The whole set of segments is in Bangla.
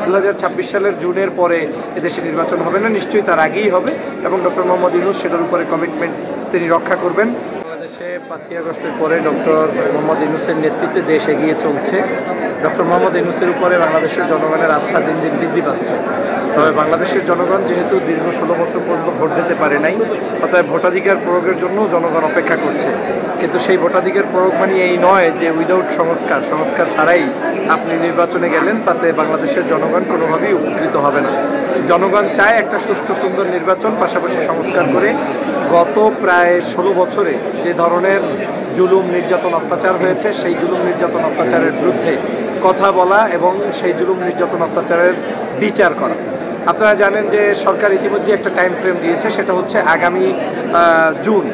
2026 সালের জুনের পরে এদেশে নির্বাচন হবে না, নিশ্চয়ই তার আগেই হবে এবং ডক্টর মোহাম্মদ ইউনূস সেটার উপরে কমিটমেন্ট তিনি রক্ষা করবেন। বাংলাদেশে 5ই আগস্টের পরে ডক্টর মোহাম্মদ ইউনূসের নেতৃত্বে দেশ এগিয়ে চলছে। ডক্টর মোহাম্মদ ইউনূসের উপরে বাংলাদেশের জনগণের আস্থা দিন দিন বৃদ্ধি পাচ্ছে। তবে বাংলাদেশের জনগণ যেহেতু দীর্ঘ 16 বছর পর্যন্ত ভোট দিতে পারে নাই, অতএব ভোটাধিকার প্রয়োগের জন্য জনগণ অপেক্ষা করছে। কিন্তু সেই ভোটাধিকার প্রয়োগ মানে এই নয় যে উইদাউট সংস্কার ছাড়াই আপনি নির্বাচনে গেলেন, তাতে বাংলাদেশের জনগণ কোনোভাবেই উপকৃত হবে না। জনগণ চায় একটা সুষ্ঠু সুন্দর নির্বাচন, পাশাপাশি সংস্কার করে গত প্রায় 16 বছরে যে ধরনের জুলুম নির্যাতন অত্যাচার হয়েছে, সেই জুলুম নির্যাতন অত্যাচারের বিরুদ্ধে কথা বলা এবং সেই জুলুম নির্যাতন অত্যাচারের বিচার করা। আপনারা জানেন যে সরকার ইতিমধ্যে একটা টাইম ফ্রেম দিয়েছে, সেটা হচ্ছে আগামী জুন,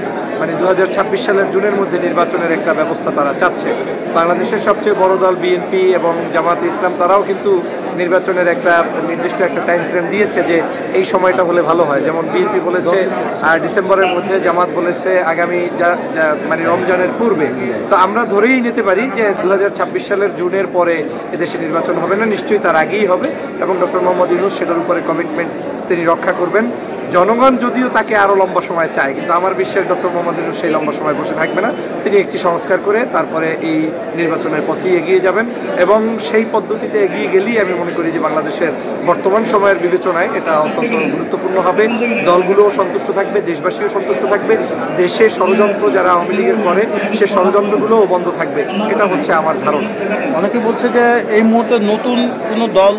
মানে 2026 সালের জুনের মধ্যে নির্বাচনের একটা ব্যবস্থা তারা চাচ্ছে। বাংলাদেশের সবচেয়ে বড় দল বিএনপি এবং জামাতে ইসলাম তারাও কিন্তু নির্বাচনের একটা নির্দিষ্ট একটা টাইম ফ্রেম দিয়েছে যে এই সময়টা হলে ভালো হয়। যেমন বিএনপি বলেছে ডিসেম্বরের মধ্যে, জামাত বলেছে আগামী মানে রমজানের পূর্বে। তো আমরা ধরেই নিতে পারি যে 2026 সালের জুনের পরে এদেশে নির্বাচন হবে না, নিশ্চয়ই তার আগেই হবে এবং ডক্টর মোহাম্মদ ইউনূস সেটার উপরে কমিটমেন্ট তিনি রক্ষা করবেন। জনগণ যদিও তাকে আরও লম্বা সময় চায়, কিন্তু আমার বিশ্বাস ডক্টর মোহাম্মদ ইউনূস সেই লম্বা সময় বসে থাকবে না। তিনি একটি সংস্কার করে তারপরে এই নির্বাচনের পথেই এগিয়ে যাবেন এবং সেই পদ্ধতিতে এগিয়ে গেলেই আমি মনে করি যে বাংলাদেশের বর্তমান সময়ের বিবেচনায় এটা অত্যন্ত গুরুত্বপূর্ণ হবে। দলগুলোও সন্তুষ্ট থাকবে, দেশবাসীও সন্তুষ্ট থাকবে, দেশে ষড়যন্ত্র যারা আওয়ামী লীগের করে সে ষড়যন্ত্রগুলোও বন্ধ থাকবে। এটা হচ্ছে আমার ধারণা। অনেকে বলছে যে এই মুহূর্তে নতুন কোনো দল